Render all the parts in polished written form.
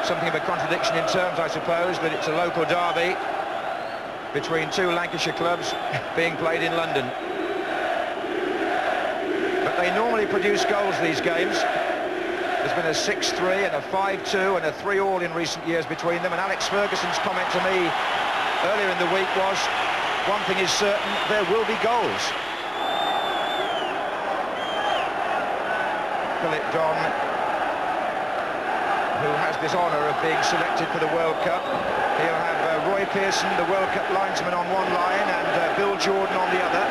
Something of a contradiction in terms, I suppose, that it's a local derby between two Lancashire clubs being played in London. But they normally produce goals, these games. There's been a 6-3 and a 5-2 and a 3-all in recent years between them, and Alex Ferguson's comment to me earlier in the week was, one thing is certain, there will be goals. Philip Don, who has this honour of being selected for the World Cup. He'll have Roy Pearson, the World Cup linesman, on one line, and Bill Jordan on the other.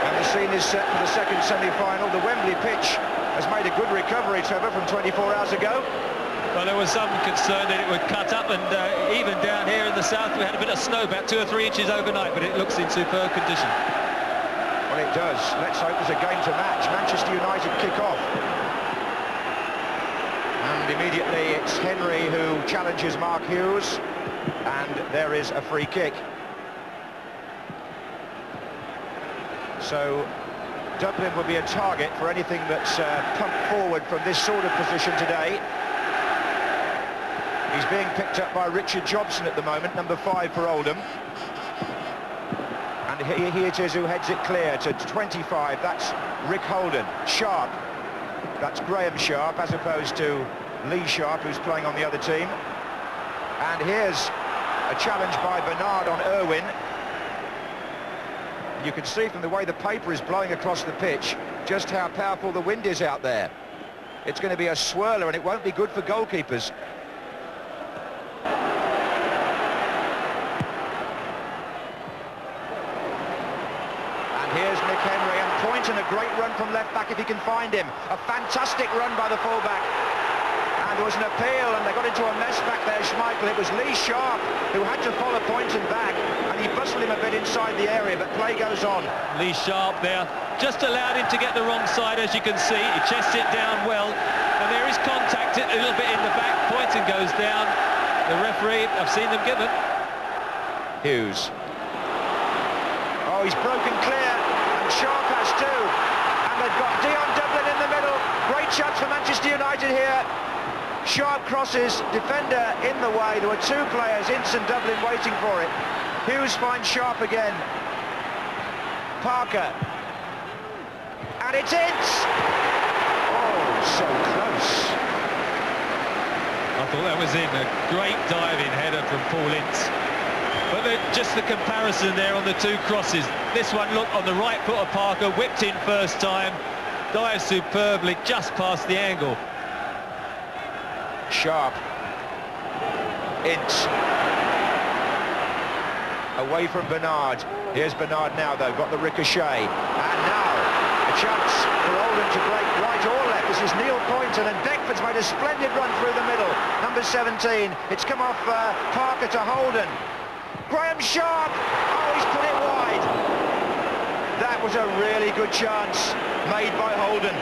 And the scene is set for the second semi-final. The Wembley pitch has made a good recovery, Trevor, from 24 hours ago. Well, there was some concern that it would cut up, and even down here in the south we had a bit of snow, about 2 or 3 inches overnight, but it looks in superb condition. Well, it does. Let's hope there's a game to match. Manchester United kick off. And immediately it's Henry who challenges Mark Hughes, and there is a free kick. So Dublin will be a target for anything that's pumped forward from this sort of position today. He's being picked up by Richard Jobson at the moment, number 5 for Oldham. And he it is who heads it clear to 25. That's Rick Holden. Sharp. That's Graham Sharp, as opposed to Lee Sharp, who's playing on the other team. And here's a challenge by Bernard on Irwin. You can see from the way the paper is blowing across the pitch just how powerful the wind is out there. It's going to be a swirler, and it won't be good for goalkeepers. And a great run from left back if he can find him. A fantastic run by the fullback. And there was an appeal, and they got into a mess back there, Schmeichel. It was Lee Sharp who had to follow Poynton back, and he bustled him a bit inside the area, but play goes on. Lee Sharp there just allowed him to get the wrong side, as you can see. He chests it down well, and there is contact a little bit in the back. Poynton goes down. The referee, I've seen them given. Hughes. Oh, he's broken clear. Sharp has too, and they've got Dion Dublin in the middle. Great chance for Manchester United here. Sharp crosses, defender in the way. There were 2 players, Ince and Dublin, waiting for it. Hughes finds Sharp again. Parker, and it's Ince. Oh, so close. I thought that was in. A great diving header from Paul Ince. But just the comparison there on the 2 crosses. This one, look, on the right foot of Parker, whipped in first time, dives superbly, just past the angle. Sharp. Ince. Away from Bernard. Here's Bernard now, though, got the ricochet. And now, a chance for Oldham to break right or left. This is Neil Poynton, and Beckford's made a splendid run through the middle. Number 17. It's come off Parker to Holden. Graham Sharp, oh, he's put it wide. That was a really good chance made by Holden.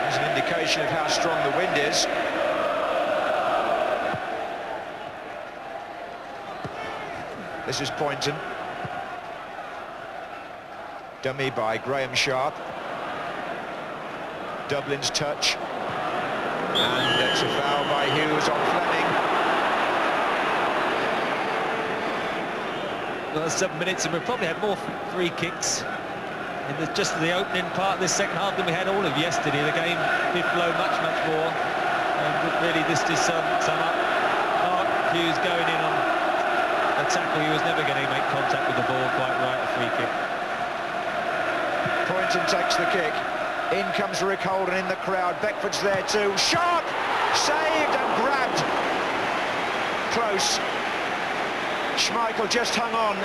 There's an indication of how strong the wind is. This is Poynton. Dummy by Graham Sharp. Dublin's touch. And it's a foul by Hughes on Fleming. Well, 7 minutes, and we've probably had more free kicks in just the opening part of this second half than we had all of yesterday. The game did flow much more. And really, this did sum up. Mark Hughes going in on a tackle. He was never going to make contact with the ball quite right, a free kick. Poynton takes the kick. In comes Rick Holden in the crowd. Beckford's there too. Sharp! Saved and grabbed. Close. Schmeichel just hung on.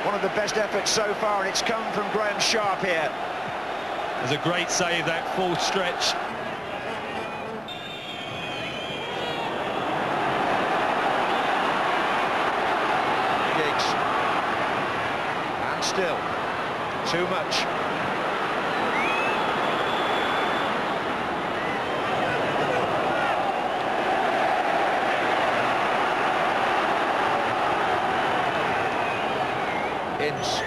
One of the best efforts so far, and it's come from Graham Sharp here. There's a great save, that full stretch. Giggs. And still, too much. Ince.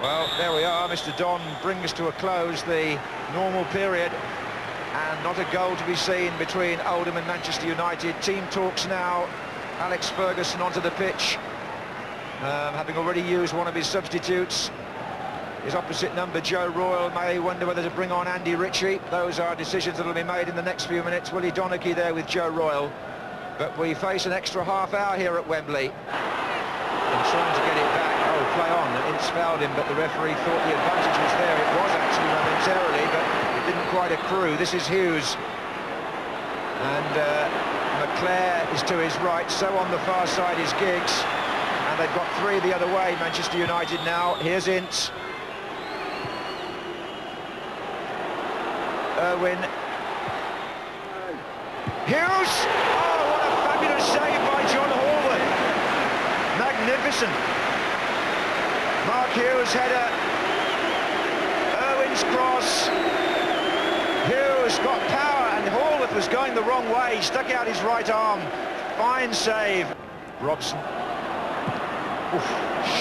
Well, there we are. Mr. Don brings to a close the normal period, and not a goal to be seen between Oldham and Manchester United. Team talks now. Alex Ferguson onto the pitch, having already used one of his substitutes. His opposite number, Joe Royle, may wonder whether to bring on Andy Ritchie. Those are decisions that will be made in the next few minutes. Willie Donachie there with Joe Royle. But we face an extra half hour here at Wembley. And trying to get it back. Oh, play on. It's fouled him, but the referee thought the advantage was there. It was actually momentarily, but it didn't quite accrue. This is Hughes. And McClare is to his right. So on the far side is Giggs. And they've got three the other way, Manchester United now. Here's Ince. Irwin. Hughes! Oh, what a fabulous save by John Horwood. Magnificent. Mark Hughes' header. Irwin's cross. Hughes got power, and Horwood was going the wrong way. He stuck out his right arm. Fine save. Robson. Oof,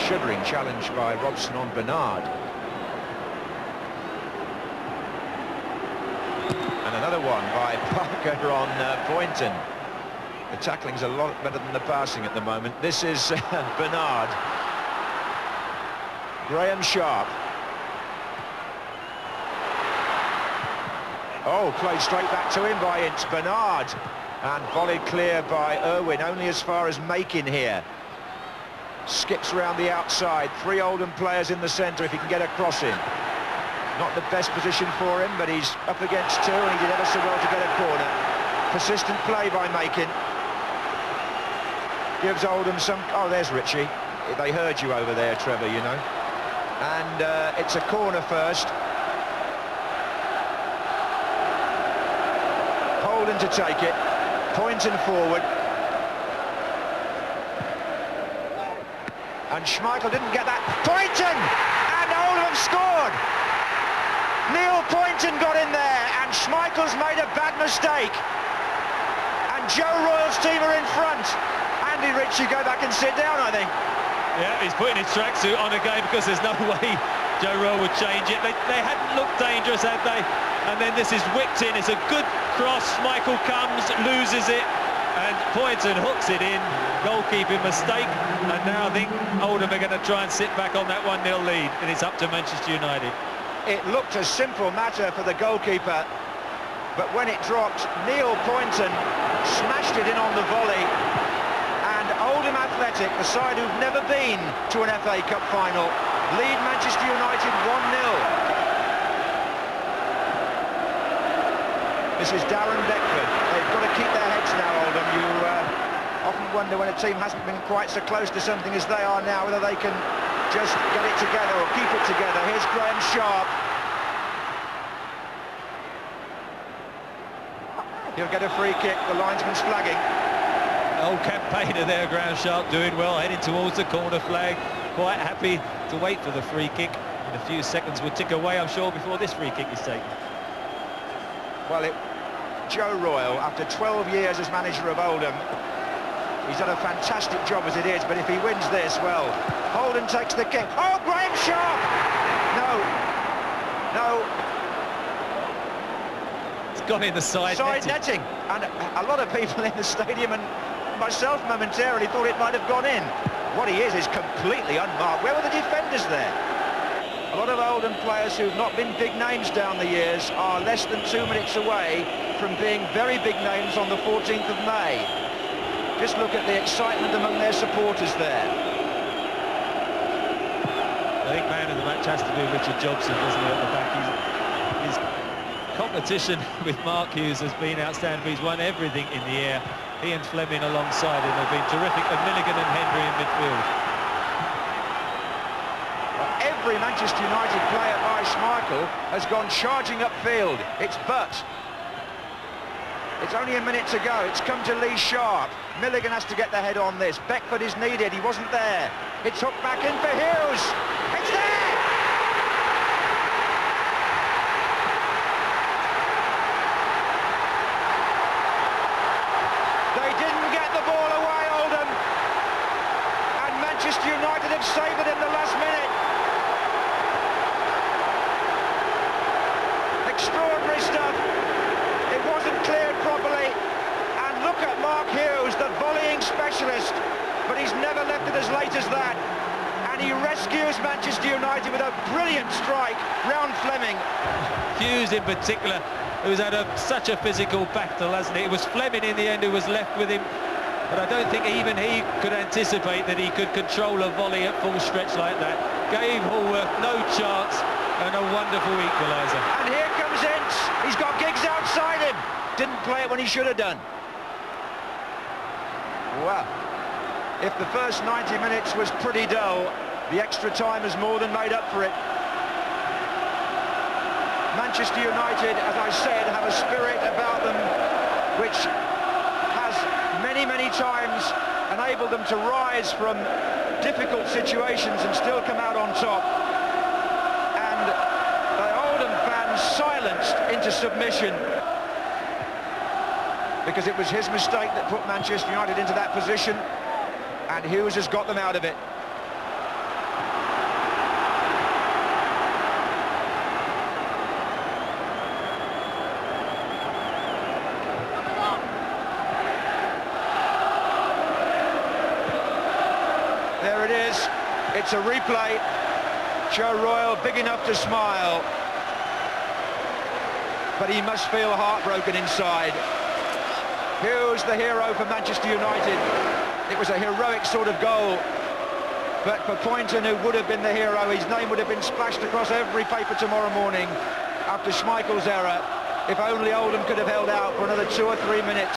shivering challenge by Robson on Bernard. And another one by Parker on Boynton. The tackling's a lot better than the passing at the moment. This is Bernard. Graham Sharp. Oh, played straight back to him by Ince. Bernard. And volleyed clear by Irwin, only as far as Makin here. Skips around the outside. Three Oldham players in the centre if he can get across him. Not the best position for him, but he's up against two, and he did ever so well to get a corner. Persistent play by Makin. Gives Oldham some... Oh, there's Ritchie. They heard you over there, Trevor, you know. And it's a corner first. Holden to take it. Poynton forward. And Schmeichel didn't get that. Poynton! And Oldham scored! Neil Poynton got in there, and Schmeichel's made a bad mistake. And Joe Royle's team are in front. Andy Ritchie, go back and sit down, I think. Yeah, he's putting his tracksuit on again because there's no way Joe Royle would change it. They hadn't looked dangerous, had they? And then this is whipped in. It's a good cross. Schmeichel comes, loses it, and Poynton hooks it in. Goalkeeping mistake. And now I think Oldham are going to try and sit back on that 1-0 lead, and it's up to Manchester United. It looked a simple matter for the goalkeeper, but when it dropped, Neil Poynton smashed it in on the volley, and Oldham Athletic, the side who've never been to an FA Cup final, lead Manchester United 1-0. This is Darren Beckford. They've got to keep their heads now, Oldham. You often wonder when a team hasn't been quite so close to something as they are now, whether they can just get it together or keep it together. Here's Graham Sharp. He'll get a free kick. The linesman's flagging. Old campaigner there, Graham Sharp, doing well, heading towards the corner flag. Quite happy to wait for the free kick. And a few seconds will tick away, I'm sure, before this free kick is taken. Well, Joe Royle, after 12 years as manager of Oldham, he's done a fantastic job as it is, but if he wins this, well, Holden takes the kick. Oh, Graham Sharp! No. It's gone in the side netting. And a lot of people in the stadium, and myself momentarily, thought it might have gone in. What he is completely unmarked. Where were the defenders there? A lot of Oldham players who've not been big names down the years are less than 2 minutes away from being very big names on the 14th of May. Just look at the excitement among their supporters there. I think man of the match has to be Richard Jobson, doesn't he, at the back? His competition with Mark Hughes has been outstanding. He's won everything in the air. He and Fleming alongside him have been terrific, and Milligan and Henry in midfield. Well, every Manchester United player by Schmeichel has gone charging upfield. It's Butt. It's only a minute to go. It's come to Lee Sharp. Milligan has to get the head on this. Beckford is needed. He wasn't there. It's hooked back in for Hughes. It's there! They didn't get the ball away, Oldham. And Manchester United have saved it in the last minute. volleying specialist, but he's never left it as late as that. And he rescues Manchester United with a brilliant strike round Fleming. Hughes in particular, who's had such a physical battle, hasn't he? It was Fleming in the end who was left with him, but I don't think even he could anticipate that he could control a volley at full stretch like that. Gave Hallworth no chance, and a wonderful equaliser. And here comes Ince. He's got Giggs outside him. Didn't play it when he should have done. Well, if the first 90 minutes was pretty dull, the extra time has more than made up for it. Manchester United, as I said, have a spirit about them which has many, many times enabled them to rise from difficult situations and still come out on top. And the Oldham fans silenced into submission, because it was his mistake that put Manchester United into that position, and Hughes has got them out of it. There it is. It's a replay. Joe Royle big enough to smile, but he must feel heartbroken inside. Hughes, the hero for Manchester United. It was a heroic sort of goal, but for Poynton, who would have been the hero, his name would have been splashed across every paper tomorrow morning after Schmeichel's error. If only Oldham could have held out for another 2 or 3 minutes.